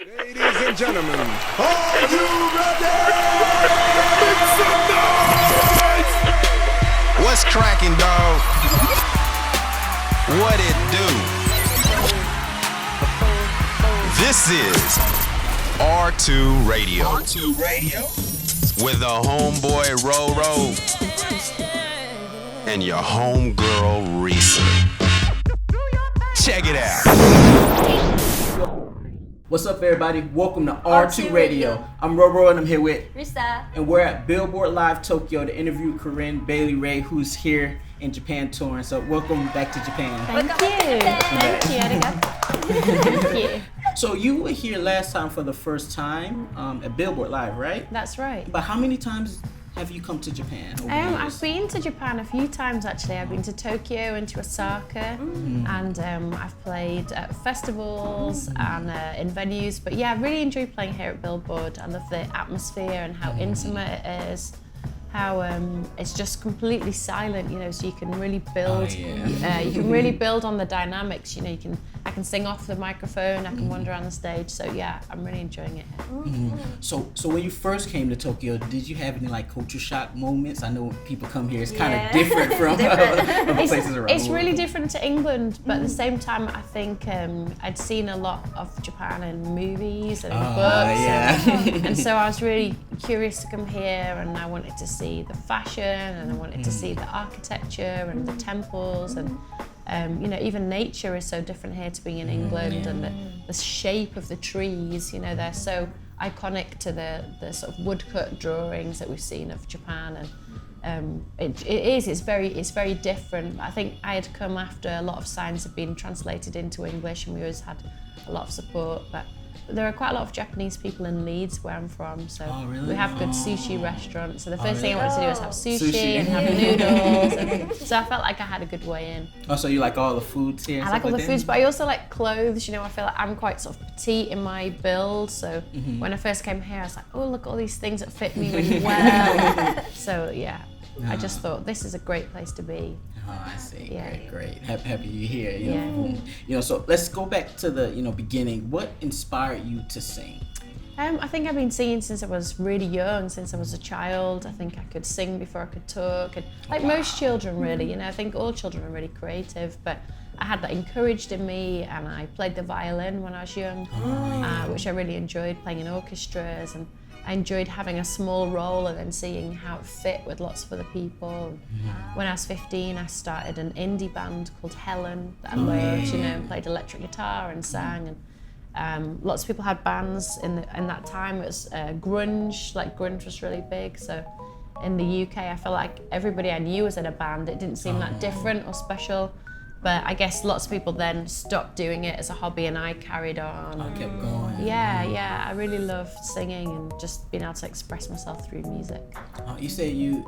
Ladies and gentlemen, are you ready? Make some noise! What's cracking, dog? What it do? This is R2 Radio. R2 Radio? With the homeboy Roro and your homegirl Risa. Check it out. What's up, everybody? Welcome to R2 Radio. I'm Roro and I'm here with Risa. And we're at Billboard Live Tokyo to interview Corinne Bailey Rae, who's here in Japan touring. So welcome back to Japan. Thank you. Thank you. So you were here last time for the first time at Billboard Live, right? That's right. But how many times have you come to Japan? I've been to Japan a few times actually. I've been to Tokyo and to Osaka, and I've played at festivals and in venues. But yeah, I really enjoy playing here at Billboard. I love the atmosphere and how intimate it is. How it's just completely silent, you know, so you can really build. You can really build on the dynamics. You know, I can sing off the microphone. I can wander around the stage. So yeah, I'm really enjoying it here. So when you first came to Tokyo, did you have any like culture shock moments? I know when people come here, it's kind of different from other places around. It's really different to England, but at the same time, I think I'd seen a lot of Japan in movies and books, and so I was really curious to come here, and I wanted to see the fashion, and I wanted to see the architecture and the temples, and you know, even nature is so different here to being in England, and the shape of the trees, you know, they're so iconic to the sort of woodcut drawings that we've seen of Japan, and it's very different. I think I had come after a lot of signs had been translated into English, and we always had a lot of support, but there are quite a lot of Japanese people in Leeds, where I'm from, so we have good sushi restaurants. So the first thing I wanted to do was have sushi and have noodles, and so I felt like I had a good way in. Oh, so you like all the foods here? I like all the foods, but I also like clothes. You know, I feel like I'm quite sort of petite in my build, so when I first came here, I was like, oh, look at all these things that fit me really well. So yeah, I just thought this is a great place to be. Oh, I see. Yeah. Great. Happy you're here. You know? You know, so let's go back to the beginning. What inspired you to sing? I think I've been singing since I was really young, since I was a child. I think I could sing before I could talk, and like most children, really. You know, I think all children are really creative, but I had that encouraged in me, and I played the violin when I was young, which I really enjoyed, playing in orchestras, and I enjoyed having a small role and then seeing how it fit with lots of other people. When I was 15, I started an indie band called Helen that I loved, you know, and played electric guitar and sang. And lots of people had bands in that time. It was grunge, like grunge was really big. So in the UK, I felt like everybody I knew was in a band. It didn't seem that different or special. But I guess lots of people then stopped doing it as a hobby, and I carried on. I kept going. Yeah, I really loved singing and just being able to express myself through music. You said you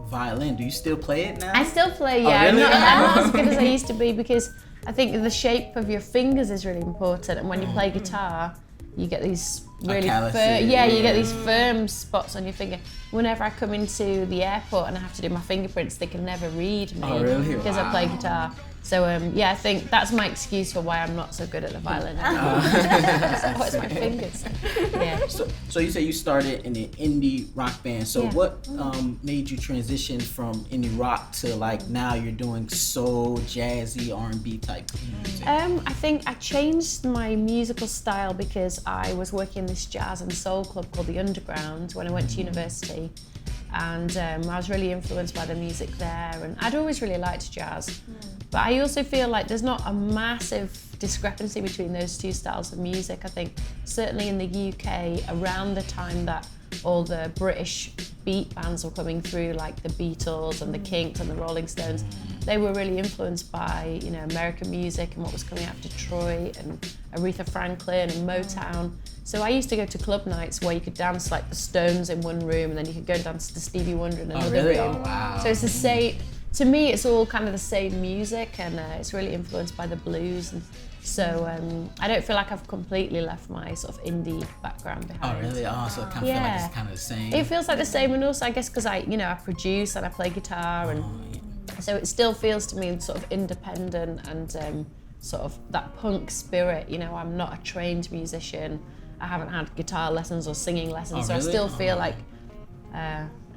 violin. Do you still play it now? I still play, yeah. Oh, really? I'm not as good as I used to be, because I think the shape of your fingers is really important, and when you play guitar, you get these really you get these firm spots on your finger. Whenever I come into the airport and I have to do my fingerprints, they can never read me because I play guitar. So I think that's my excuse for why I'm not so good at the violin. It's my fingers. Yeah. So you say you started in an indie rock band. So what made you transition from indie rock to like now you're doing soul, jazzy, R&B type music? I think I changed my musical style because I was working in this jazz and soul club called the Underground when I went to university. And I was really influenced by the music there, and I'd always really liked jazz. But I also feel like there's not a massive discrepancy between those two styles of music. I think certainly in the UK, around the time that all the British beat bands were coming through, like the Beatles and the Kinks and the Rolling Stones, they were really influenced by, you know, American music and what was coming out of Detroit and Aretha Franklin and Motown. So I used to go to club nights where you could dance like the Stones in one room, and then you could go and dance to Stevie Wonder in another room. Oh, wow. So it's the same. To me, it's all kind of the same music, and it's really influenced by the blues. And so I don't feel like I've completely left my sort of indie background behind. Oh, really? Oh, so it kind of feels like it's kind of the same. It feels like the same, and also I guess because I produce and I play guitar, and so it still feels to me sort of independent and sort of that punk spirit. You know, I'm not a trained musician. I haven't had guitar lessons or singing lessons, so really? I still feel like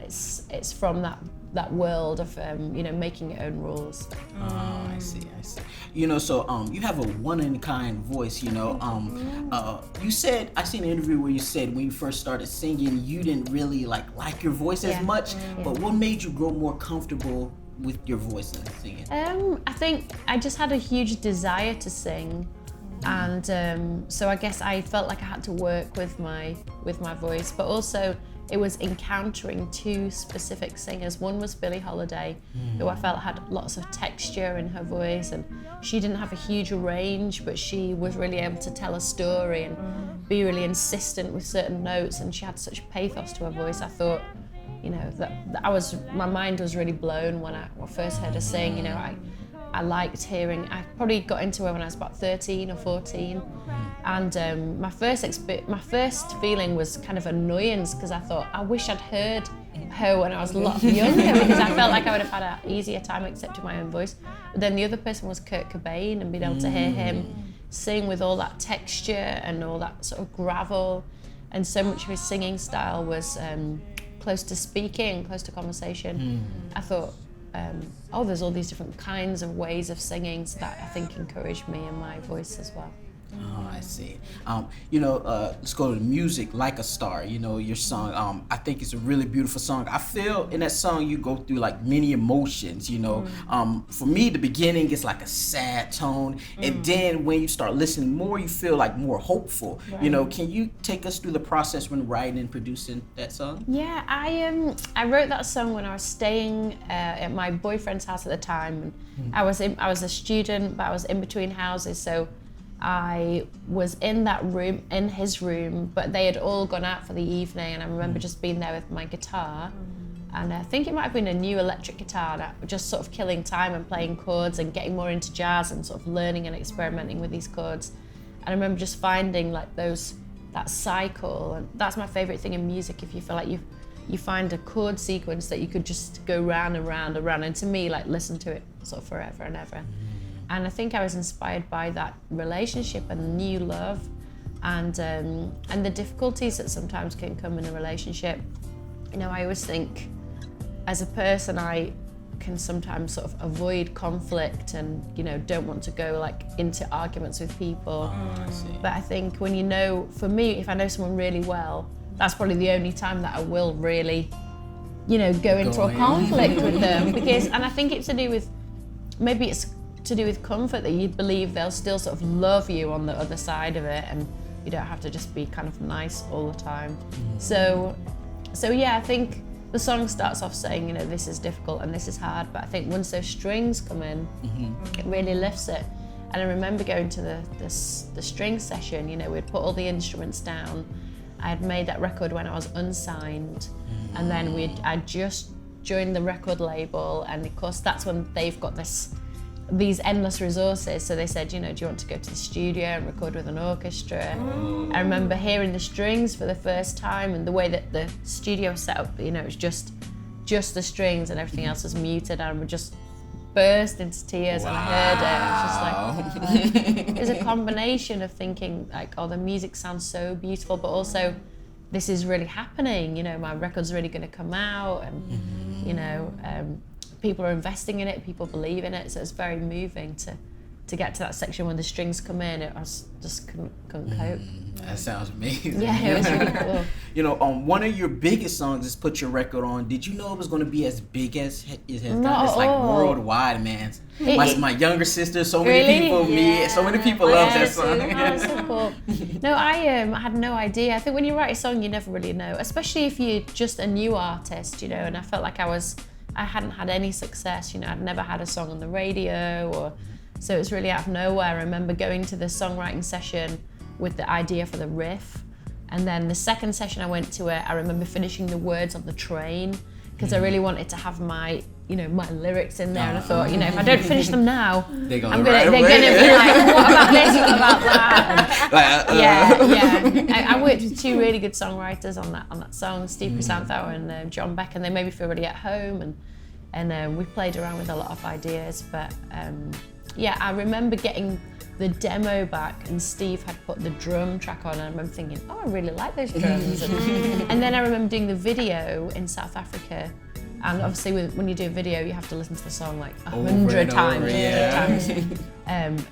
it's from that world of you know, making your own rules. Oh, I see. You know, so you have a one-in-kind voice. You know, you said, I seen an interview where you said when you first started singing, you didn't really like your voice as much. But what made you grow more comfortable with your voice and singing? I think I just had a huge desire to sing, and so I guess I felt like I had to work with my voice, but also it was encountering two specific singers. One was Billie Holiday, who I felt had lots of texture in her voice, and she didn't have a huge range, but she was really able to tell a story and be really insistent with certain notes, and she had such pathos to her voice. I thought, you know, that my mind was really blown when I first heard her sing. You know, I liked hearing. I probably got into her when I was about 13 or 14, and my first feeling was kind of annoyance, because I thought I wish I'd heard her when I was a lot younger, because I felt like I would have had an easier time accepting my own voice. But then the other person was Kurt Cobain, and being able to hear him sing with all that texture and all that sort of gravel, and so much of his singing style was close to speaking, close to conversation. I thought, there's all these different kinds of ways of singing, so that I think encouraged me in my voice as well. Oh, I see. You know, let's go to the music, Like a Star. You know, your song, I think it's a really beautiful song. I feel in that song you go through like many emotions, you know. For me, the beginning is like a sad tone, and then when you start listening more, you feel like more hopeful. Right. You know, can you take us through the process when writing and producing that song? Yeah, I wrote that song when I was staying at my boyfriend's house at the time. I was a student, but I was in between houses, so I was in that room, in his room, but they had all gone out for the evening, and I remember just being there with my guitar, and I think it might have been a new electric guitar, and just sort of killing time and playing chords and getting more into jazz and sort of learning and experimenting with these chords. And I remember just finding like that cycle, and that's my favorite thing in music. If you feel like you find a chord sequence that you could just go round and round and round, and to me, like, listen to it sort of forever and ever. And I think I was inspired by that relationship and new love, and the difficulties that sometimes can come in a relationship. You know, I always think, as a person, I can sometimes sort of avoid conflict and, you know, don't want to go like into arguments with people. I see. But I think when you know, for me, if I know someone really well, that's probably the only time that I will really, you know, go into a conflict with them. And I think it's to do with, maybe it's to do with comfort, that you believe they'll still sort of love you on the other side of it, and you don't have to just be kind of nice all the time. So yeah, I think the song starts off saying, you know, this is difficult and this is hard, but I think once those strings come in, it really lifts it. And I remember going to the string session. You know, we'd put all the instruments down. I had made that record when I was unsigned, and then I'd just joined the record label, and of course that's when they've got these endless resources. So they said, you know, do you want to go to the studio and record with an orchestra? I remember hearing the strings for the first time, and the way that the studio was set up, you know, it was just the strings and everything else was muted, and I would just burst into tears. Wow. And I heard it. It was just like, it was a combination of thinking like, oh, the music sounds so beautiful, but also this is really happening, you know, my record's really going to come out, and you know, people are investing in it, people believe in it, so it's very moving to get to that section when the strings come in. I just couldn't cope. That sounds amazing. Yeah, it was really cool. You know, one of your biggest songs is Put Your Record On. Did you know it was going to be as big as it has gotten? It's like worldwide, man. My younger sister, so many people, so many people love that song. Oh, so cool. No, I had no idea. I think when you write a song, you never really know, especially if you're just a new artist, you know, and I felt like I hadn't had any success, you know, I'd never had a song on the radio, so it was really out of nowhere. I remember going to the songwriting session with the idea for the riff, and then the second session I went to it, I remember finishing the words on the train, because I really wanted to have my lyrics in there, and I thought, you know, if I don't finish them now, they're gonna be like, what about this, what about that? I worked with two really good songwriters on that song, Steve Chrysantho and John Beck, and they made me feel really at home, and we played around with a lot of ideas, but yeah, I remember getting the demo back and Steve had put the drum track on and I remember thinking, oh, I really like those drums. And then I remember doing the video in South Africa, and obviously when you do a video you have to listen to the song like 100 times.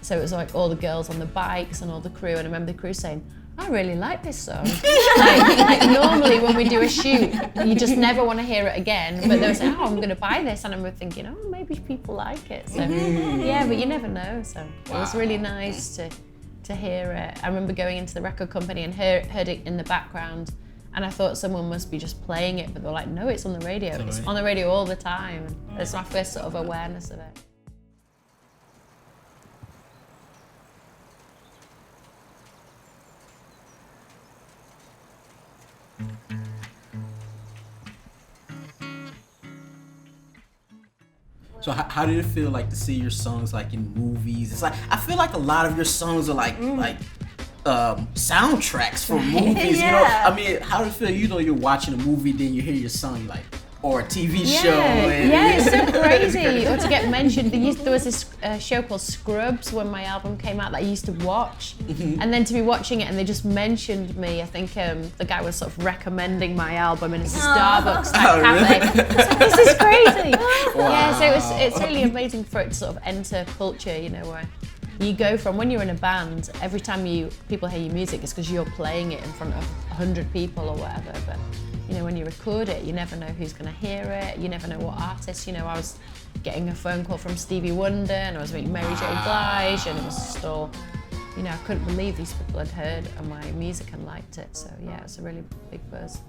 So it was like all the girls on the bikes and all the crew, and I remember the crew saying, I really like this song. like normally when we do a shoot, you just never want to hear it again, but they were saying, oh, I'm going to buy this, and I remember thinking, oh, maybe people like it. So yeah, but you never know. So it was really nice to hear it. I remember going into the record company and heard it in the background, and I thought someone must be just playing it, but they were like, no, it's on the radio. It's on the radio all the time. It's my first sort of awareness of it. So how did it feel like to see your songs like in movies? It's like I feel like a lot of your songs are like soundtracks for movies. You know, I mean, how did it feel? You know, you're watching a movie, then you hear your song, you're like, or a TV show. Yeah, it's so crazy. Or to get mentioned, there was this show called Scrubs when my album came out that I used to watch, and then to be watching it and they just mentioned me. I think the guy was sort of recommending my album in a Starbucks cafe. I was like, this is crazy. Wow. Yeah, so it's really amazing for it to sort of enter culture, you know, where you go from when you're in a band, every time people hear your music, it's because you're playing it in front of 100 people or whatever. But you know, when you record it, you never know who's going to hear it. You never know what artists. You know, I was getting a phone call from Stevie Wonder, and I was meeting Mary J. Blige, and it was just all, you know, I couldn't believe these people had heard of my music and liked it. So yeah, it's a really big buzz.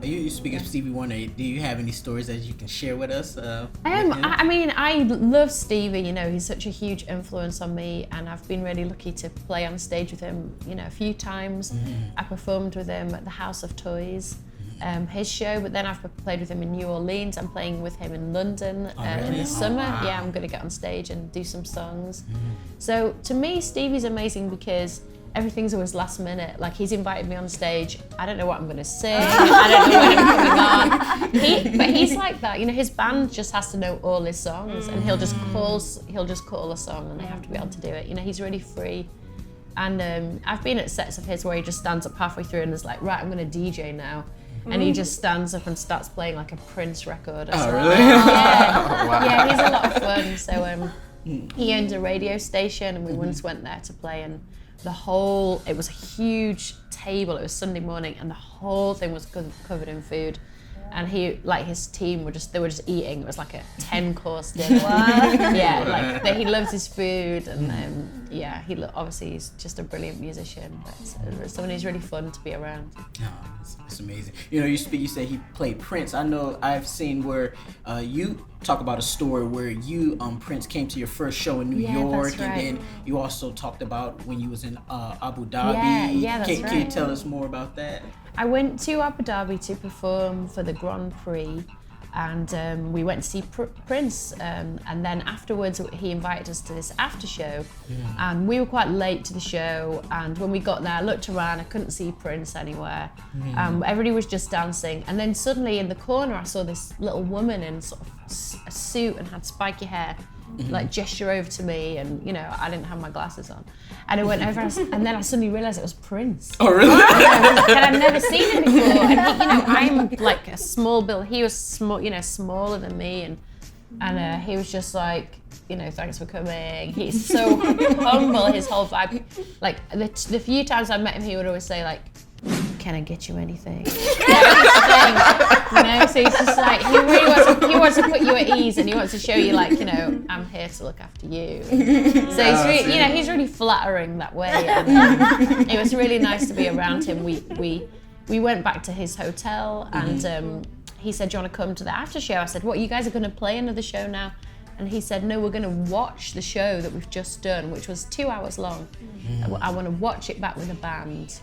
You speak of Stevie Wonder. Do you have any stories that you can share with us? I mean, I love Stevie. You know, he's such a huge influence on me, and I've been really lucky to play on stage with him. You know, a few times. I performed with him at the House of Toys. His show, but then I've played with him in New Orleans. I'm playing with him in London in the summer. Wow. Yeah, I'm going to get on stage and do some songs. So to me, Stevie's amazing because everything's always last minute. Like, he's invited me on stage. I don't know what I'm going to sing. I don't know when I'm coming on. But he's like that. You know, his band just has to know all his songs, and he'll just call a song, and they have to be able to do it. You know, he's really free. And I've been at sets of his where he just stands up halfway through and is like, right, I'm going to DJ now. And he just stands up and starts playing like a Prince record or something. Really? Yeah. Wow. Yeah, he's a lot of fun. So he owns a radio station, and we once went there to play, and it was a huge table. It was Sunday morning, and the whole thing was covered in food. And his team they were just eating. It was like a 10-course dinner. Yeah, like he loves his food, and obviously he's just a brilliant musician. But someone who's really fun to be around. Oh, it's amazing. You know, you say he played Prince. I know I've seen where you talk about a story where Prince came to your first show in New York, and then you also talked about when you was in Abu Dhabi. Yeah, that's right. Can you tell us more about that? I went to Abu Dhabi to perform for the Grand Prix, and we went to see Prince, and then afterwards he invited us to this after show, and we were quite late to the show, and when we got there I looked around, I couldn't see Prince anywhere. Everybody was just dancing, and then suddenly in the corner I saw this little woman in sort of a suit and had spiky hair like gesture over to me, and you know, I didn't have my glasses on, and I went over and then I suddenly realised it was Prince. Oh really? And I'd never seen him before, and he, you know, I'm like a small build, he was small, you know, smaller than me, and he was just like, you know, thanks for coming. He's so humble, his whole vibe. Like the few times I met him, he would always say like, can I get you anything? You know, so he's just like, he really wants to put you at ease, and he wants to show you like, you know, I'm here to look after you. So he's really, you know, he's really flattering that way, and it was really nice to be around him. We went back to his hotel, and he said, do you want to come to the after show? I said, what, you guys are going to play another show now? And he said, no, we're going to watch the show that we've just done, which was 2 hours long. I want to watch it back with a band.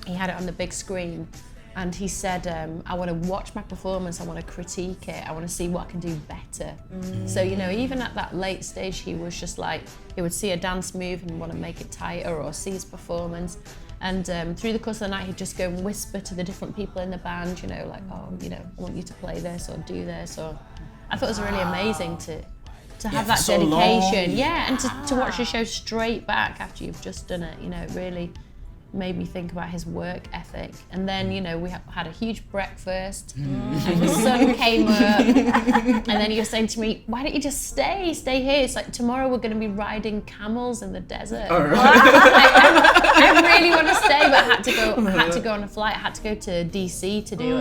He had it on the big screen, and he said, I want to watch my performance, I want to critique it, I want to see what I can do better. So, you know, even at that late stage, he was just like, he would see a dance move and want to make it tighter, or see his performance. And through the course of the night, he'd just go and whisper to the different people in the band, you know, like, oh, you know, I want you to play this or do this. Or I thought it was really amazing to to have that so dedication. long. And to watch the show straight back after you've just done it, it really made me think about his work ethic. And then, we had a huge breakfast, and the sun came up, and then he was saying to me, why don't you just stay here? It's like, tomorrow we're going to be riding camels in the desert. I really want to stay, but I had to go on a flight. I had to go to DC to do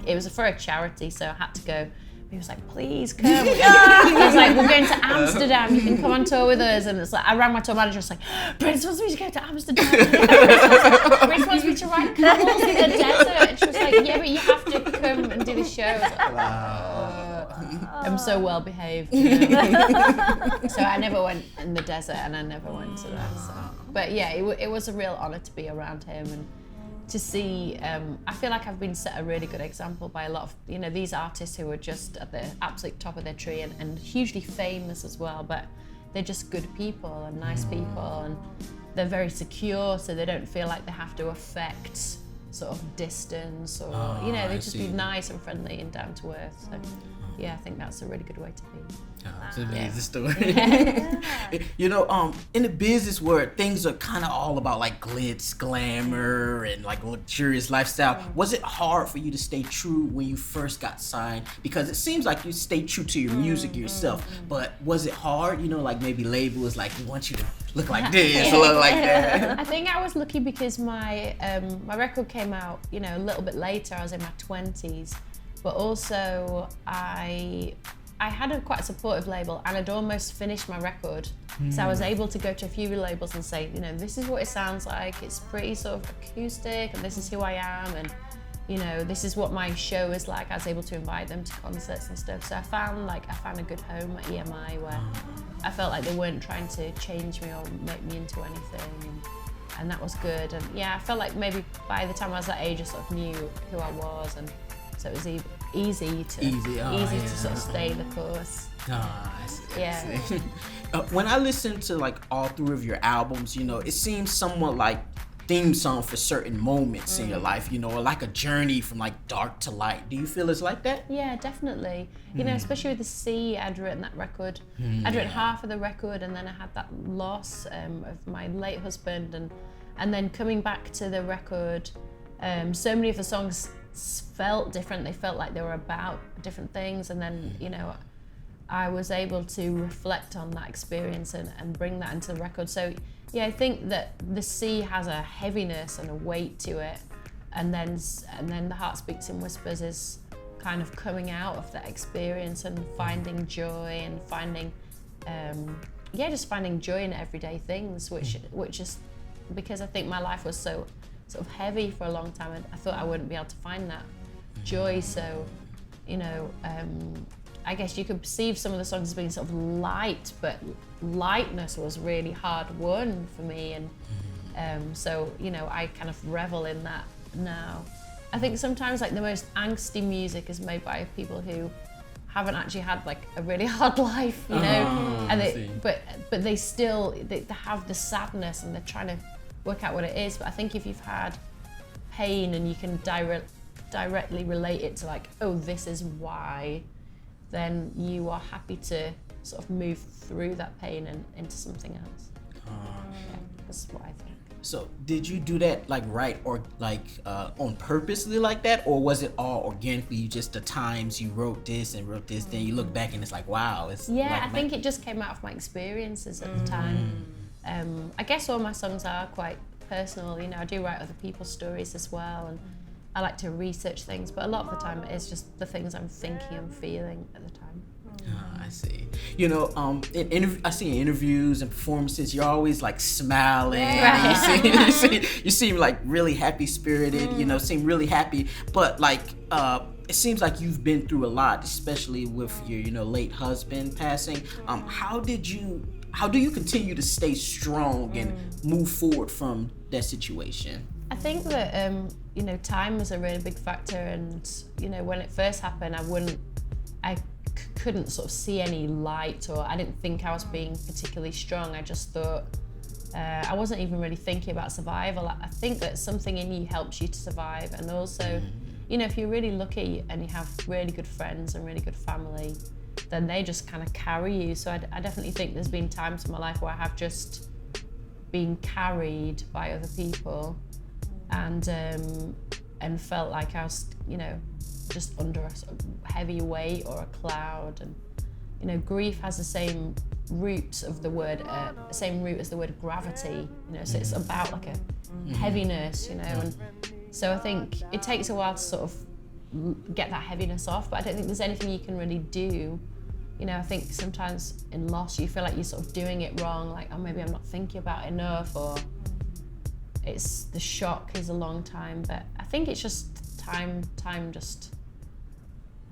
it was for a charity, so I had to go. He was like, please come. He was like, we're going to Amsterdam. You can come on tour with us. And it's like, I rang my tour manager. I was like, Prince wants me to go to Amsterdam. Prince wants me to ride camels in the desert. And she was like, yeah, but you have to come and do the show. I was like, I'm so well behaved. So I never went in the desert, and I never went to that. So. But yeah, it was a real honor to be around him and to see. I feel like I've been set a really good example by a lot of these artists who are just at the absolute top of their tree and hugely famous as well, but they're just good people and nice people, and they're very secure, so they don't feel like they have to affect sort of distance or they just be nice and friendly and down to earth. So yeah, I think that's a really good way to be. It's an amazing story. In the business world, things are kind of all about like glitz, glamour, and like luxurious lifestyle. Was it hard for you to stay true when you first got signed? Because it seems like you stay true to your music yourself, but was it hard? Like maybe label is like, we want you to look like this, look like that. I think I was lucky because my record came out, a little bit later. I was in my 20s, but also I had a quite supportive label, and I'd almost finished my record. So I was able to go to a few labels and say, this is what it sounds like. It's pretty sort of acoustic, and this is who I am, and this is what my show is like. I was able to invite them to concerts and stuff. So I found a good home at EMI where I felt like they weren't trying to change me or make me into anything. And that was good. And yeah, I felt like maybe by the time I was that age, I sort of knew who I was, and so it was easy to sort of stay the course. I see. Yeah. When I listen to like all three of your albums, it seems somewhat like theme song for certain moments in your life, or like a journey from like dark to light. Do you feel it's like that? Yeah, definitely. Especially with the sea, I'd written that record. I'd written half of the record, and then I had that loss of my late husband, and then coming back to the record, so many of the songs felt different. They felt like they were about different things, and then I was able to reflect on that experience and bring that into the record. So yeah, I think that the sea has a heaviness and a weight to it, and then the Heart Speaks in Whispers is kind of coming out of that experience and finding joy and finding just finding joy in everyday things, which is because I think my life was so sort of heavy for a long time, and I thought I wouldn't be able to find that joy. So, I guess you could perceive some of the songs as being sort of light, but lightness was really hard won for me, and so I kind of revel in that now. I think sometimes like the most angsty music is made by people who haven't actually had like a really hard life, and but they still they have the sadness, and they're trying to work out what it is. But I think if you've had pain and you can directly relate it to like, oh, this is why, then you are happy to sort of move through that pain and into something else. That's what I think. So did you do that like or on purposely like that, or was it all organically, just the times you wrote this, then you look back and it's like, wow, it's I think it just came out of my experiences at the time. I guess all my songs are quite personal. I do write other people's stories as well, and I like to research things, but a lot of the time it is just the things I'm thinking and feeling at the time. I see. I see in interviews and performances, you're always like smiling. You seem like really happy spirited. Seem really happy. But like, it seems like you've been through a lot, especially with your late husband passing. How do you continue to stay strong and move forward from that situation? I think that time was a really big factor, and when it first happened, I couldn't sort of see any light, or I didn't think I was being particularly strong. I just thought I wasn't even really thinking about survival. I think that something in you helps you to survive, and also if you're really lucky and you have really good friends and really good family, then they just kind of carry you. So I definitely think there's been times in my life where I have just been carried by other people, and felt like I was, you know, just under a sort of heavy weight or a cloud. And you know, grief has the same roots of the word, same root as the word gravity. You know, so it's about like a heaviness, you know. And so I think it takes a while to sort of get that heaviness off, but I don't think there's anything you can really do. You know, I think sometimes in loss you feel like you're sort of doing it wrong, like, oh, maybe I'm not thinking about it enough, or it's the shock is a long time. But I think it's just time just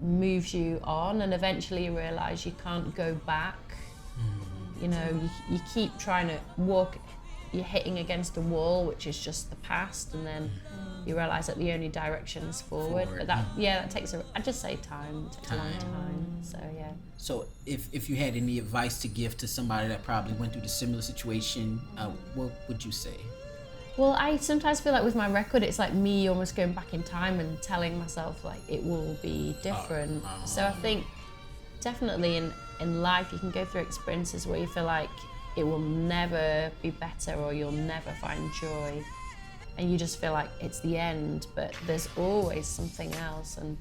moves you on, and eventually you realise you can't go back. You know, you keep trying to walk, you're hitting against a wall, which is just the past, and then you realise that the only direction is forward. But that takes I'd just say time. It takes a long time. So yeah. So if you had any advice to give to somebody that probably went through the similar situation, what would you say? Well, I sometimes feel like with my record, it's like me almost going back in time and telling myself like it will be different. So I think definitely in life you can go through experiences where you feel like it will never be better, or you'll never find joy, and you just feel like it's the end, but there's always something else. And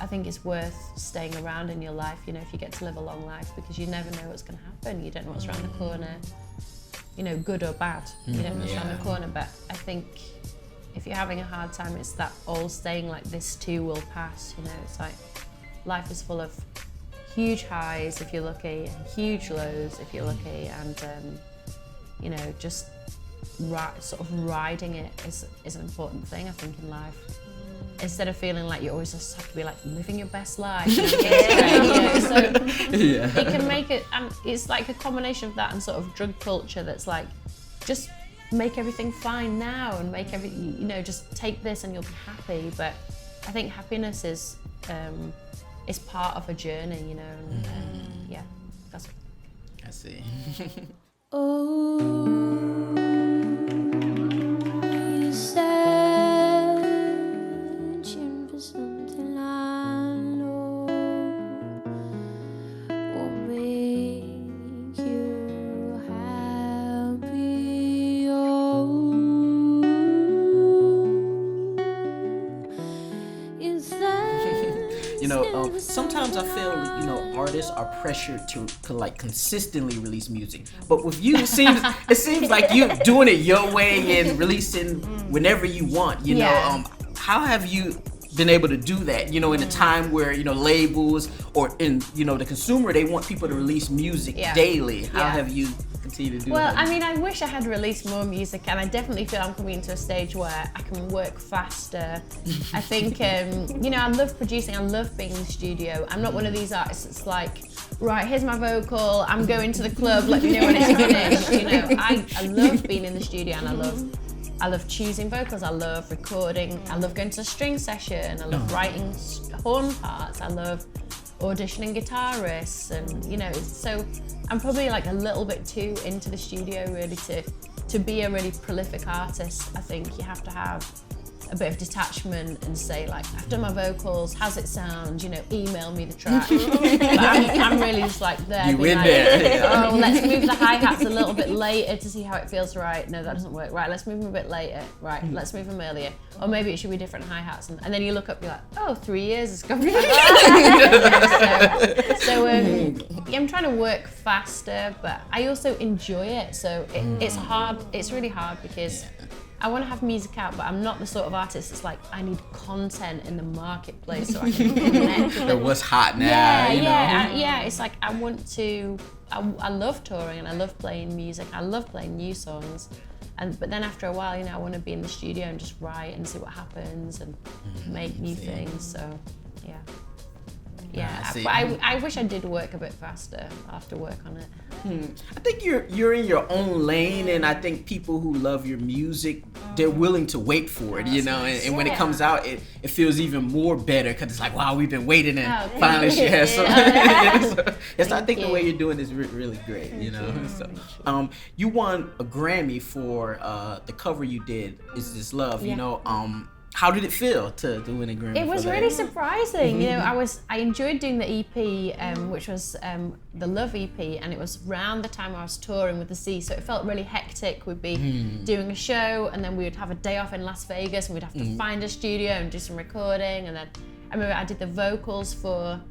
I think it's worth staying around in your life, you know, if you get to live a long life, because you never know what's going to happen. You don't know what's around the corner, you know, good or bad. You don't know what's around the corner. But I think if you're having a hard time, it's that old saying, like, this too will pass. You know, it's like life is full of huge highs if you're lucky, and huge lows if you're lucky, and you know, just sort of riding it is an important thing, I think, in life. Instead of feeling like you always just have to be like living your best life. So it can make it, and it's like a combination of that and sort of drug culture that's like, just make everything fine now, and make everything, you know, just take this and you'll be happy. But I think happiness is part of a journey, you know. And, yeah, that's. I see. You're searching for something I know will make you happy. You know, sometimes I feel, you know, artists are pressured to like consistently release music. But with you, it seems like you're doing it your way and releasing whenever you want. You know, how have you been able to do that? You know, in a time where, you know, labels or in, you know, the consumer, they want people to release music daily. How have you continued to do that? Well, I mean, I wish I had released more music, and I definitely feel I'm coming to a stage where I can work faster. I think, you know, I love producing, I love being in the studio. I'm not one of these artists that's like, right, here's my vocal, I'm going to the club, let me know when it's finished. You know, I love being in the studio, and I love choosing vocals, I love recording, I love going to a string session, I love writing horn parts, I love auditioning guitarists, and you know, so I'm probably like a little bit too into the studio really to be a really prolific artist. I think you have to have a bit of detachment and say like, I've done my vocals, how's it sound? You know, email me the track. But I'm really just like there. You in like, there. oh, let's move the hi-hats a little bit later to see how it feels. Right, no, that doesn't work. Right, let's move them a bit later. Right, let's move them earlier. Or maybe it should be different hi-hats. And then you look up, you're like, oh, 3 years has gone by. So I'm trying to work faster, but I also enjoy it. So it's hard. It's really hard because I want to have music out, but I'm not the sort of artist that's like, I need content in the marketplace so I can connect with Or what's hot now, you know? It's like I want to, I love touring and I love playing music. I love playing new songs. But then after a while, you know, I want to be in the studio and just write and see what happens and make new things. So, yeah. Yeah, but I wish I did work a bit faster. I'll have to work on it. I think you're in your own lane, and I think people who love your music, they're willing to wait for it, you know. And when it comes out, it feels even more better because it's like, wow, we've been waiting, and finally she has something. So I think the way you're doing is really great, you know. So, you won a Grammy for the cover you did, "Is This Love?" You know. How did it feel to win a Grammy? It was for that? really surprising. You know, I enjoyed doing the EP, which was the Love EP, and it was around the time I was touring with the Sea, so it felt really hectic. We'd be doing a show, and then we would have a day off in Las Vegas, and we'd have to find a studio and do some recording. And then I remember I did the vocals for.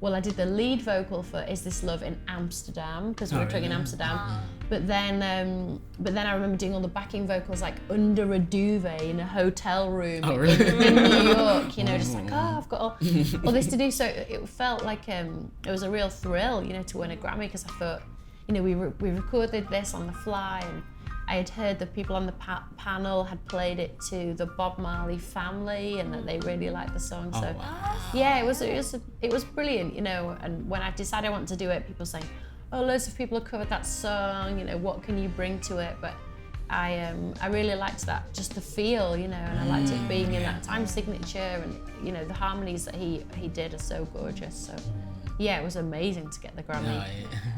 Well, I did the lead vocal for "Is This Love" in Amsterdam because we were touring in Amsterdam. But then I remember doing all the backing vocals like under a duvet in a hotel room in New York. You know, just like I've got all this to do. So it felt like it was a real thrill, you know, to win a Grammy because I thought, you know, we recorded this on the fly, and I had heard that people on the panel had played it to the Bob Marley family and that they really liked the song. So yeah, it was brilliant, you know. And when I decided I wanted to do it, people saying, "Oh, loads of people have covered that song. You know, what can you bring to it?" But I really liked that, just the feel, you know, and I liked it being in that time signature, and you know, the harmonies that he did are so gorgeous. So. Yeah, it was amazing to get the Grammy.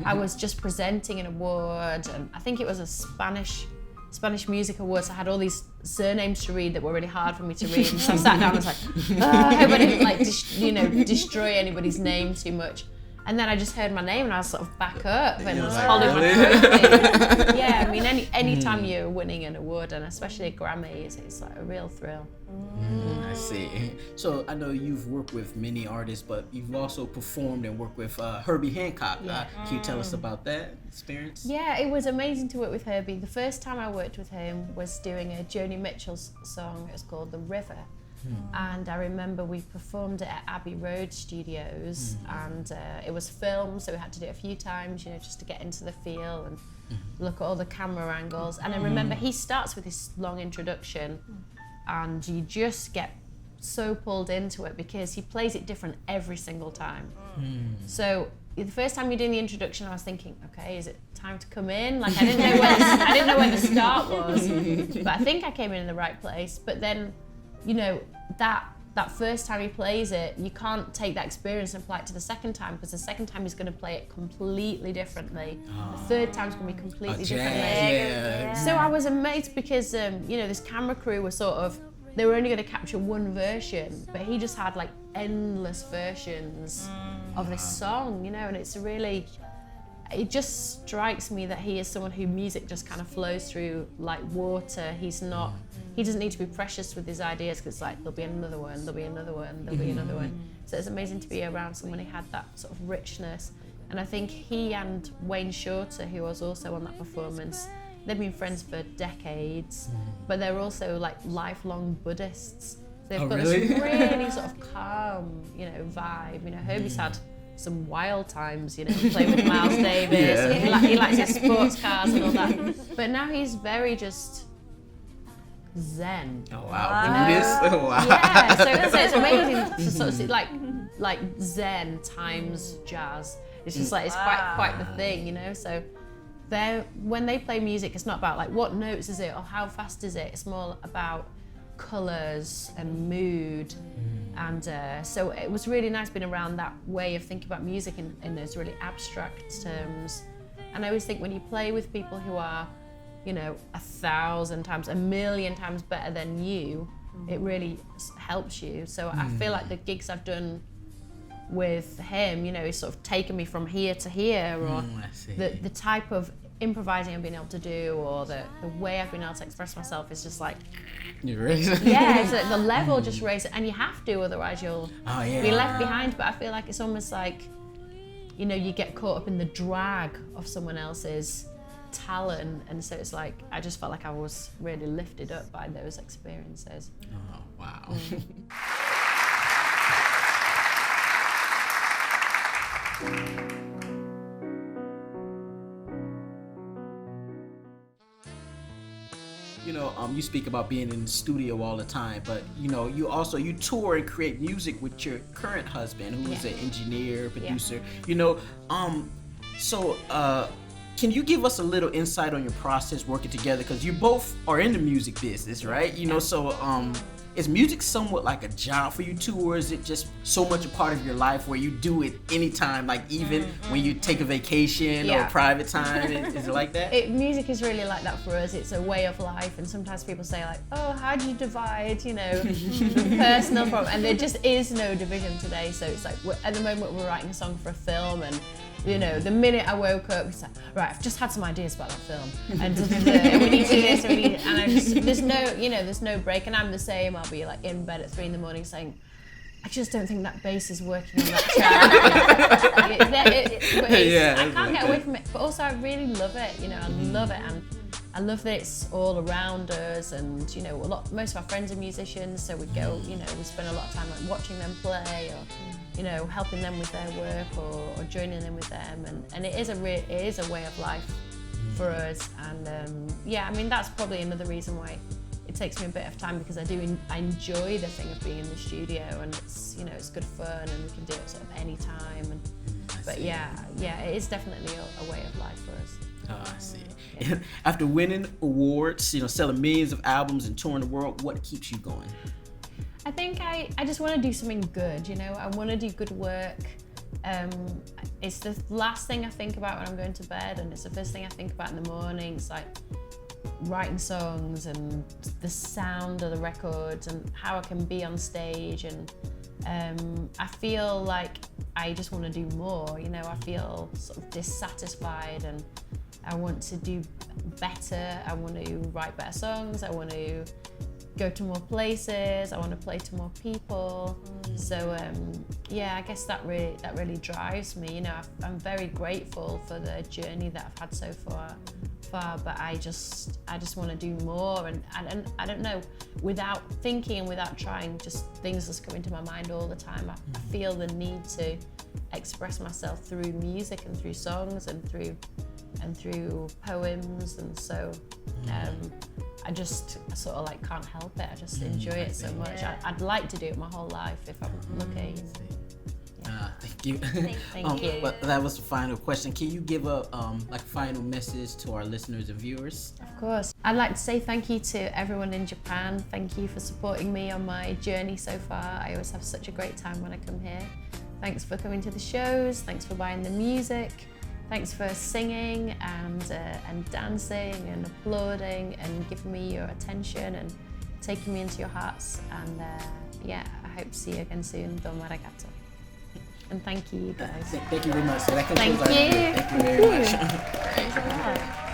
I was just presenting an award, and I think it was a Spanish Music Awards. I had all these surnames to read that were really hard for me to read. And so I sat down and was like, I hope I didn't like destroy anybody's name too much. And then I just heard my name and I was sort of back up and was holding my trophy. Yeah, I mean, any time you're winning an award, and especially a Grammy, it's like a real thrill. I see. So I know you've worked with many artists, but you've also performed and worked with Herbie Hancock. Can you tell us about that experience? Yeah, it was amazing to work with Herbie. The first time I worked with him was doing a Joni Mitchell's song. It was called The River. And I remember we performed it at Abbey Road Studios, and it was filmed, so we had to do it a few times, you know, just to get into the feel and look at all the camera angles. And I remember he starts with this long introduction, and you just get so pulled into it because he plays it different every single time. So the first time you're doing the introduction, I was thinking, okay, is it time to come in? Like I didn't know where the start was, but I think I came in the right place. But then, you know, that first time he plays it, you can't take that experience and apply it to the second time, because the second time he's going to play it completely differently. The third time's going to be completely differently. So I was amazed because, you know, this camera crew was sort of, they were only going to capture one version, but he just had like endless versions of this song, you know, and it's really, it just strikes me that he is someone who music just kind of flows through like water. He doesn't need to be precious with his ideas, because it's like there'll be another one, there'll be another one, there'll be another one. So it's amazing to be around someone who had that sort of richness. And I think he and Wayne Shorter, who was also on that performance, they've been friends for decades, but they're also like lifelong Buddhists. So they've got this really sort of calm, you know, vibe. You know, Herbie's had some wild times, you know, playing with Miles Davis, and he likes his sports cars and all that. But now he's very just zen. Oh wow, Buddhist. Oh wow. Yeah, so it's amazing to sort of see like zen times jazz. It's just like it's quite the thing, you know. So when they play music, it's not about like what notes is it or how fast is it. It's more about colours and mood. And so it was really nice being around that way of thinking about music in those really abstract terms. And I always think when you play with people who are, you know, 1,000 times, 1,000,000 times better than you, it really helps you. So I feel like the gigs I've done with him, you know, he's sort of taken me from here to here, or the type of improvising I've been able to do, or the way I've been able to express myself is just like, you raise it. Yeah, so the level just raises it, and you have to, otherwise you'll be left behind. But I feel like it's almost like, you know, you get caught up in the drag of someone else's talent, and so it's like I just felt like I was really lifted up by those experiences. Oh wow. You know, you speak about being in the studio all the time, but you know, you tour and create music with your current husband, who is an engineer, producer. You know, so can you give us a little insight on your process working together? Because you both are in the music business, right? You know, so is music somewhat like a job for you too, or is it just so much a part of your life where you do it anytime, like even when you take a vacation or private time? Is it like that? Music is really like that for us. It's a way of life, and sometimes people say like, oh, how do you divide, the personal problem? And there just is no division today. So it's like, at the moment we're writing a song for a film, and the minute I woke up, it's like, right, I've just had some ideas about that film, and we need to do this, and there's no break, and I'm the same. I'll be like in bed at 3 a.m. saying, I just don't think that bass is working on that track. I can't get away from it, but also I really love it. I love it, and I love that it's all around us, and most of our friends are musicians, so we go, we spend a lot of time like watching them play, or helping them with their work, or joining them with them, and it is a way of life for us, and that's probably another reason why it takes me a bit of time, because I enjoy the thing of being in the studio, and it's good fun, and we can do it sort of any time, but it is definitely a way of life for us. Oh, I see. Yeah. After winning awards, selling millions of albums and touring the world, what keeps you going? I think I just want to do something good, I want to do good work. It's the last thing I think about when I'm going to bed, and it's the first thing I think about in the morning. It's like writing songs and the sound of the records and how I can be on stage, and I feel like I just want to do more, I feel sort of dissatisfied, and I want to do better. I want to write better songs. I want to go to more places. I want to play to more people. So I guess that really drives me. I'm very grateful for the journey that I've had so far, but I just want to do more, and I don't know, without thinking and without trying, just things just come into my mind all the time. I feel the need to express myself through music and through songs and through poems, and so I sort of like can't help it. I just enjoy it so much. I'd like to do it my whole life if I'm lucky. Thank you. Thank you. But that was the final question. Can you give a final message to our listeners and viewers? Of course. I'd like to say thank you to everyone in Japan. Thank you for supporting me on my journey so far. I always have such a great time when I come here. Thanks for coming to the shows. Thanks for buying the music. Thanks for singing and dancing and applauding and giving me your attention and taking me into your hearts. And I hope to see you again soon. Domo arigato. And thank you guys. Thank you very much. So that concludes Thank you. Thank you very much. Thanks a lot.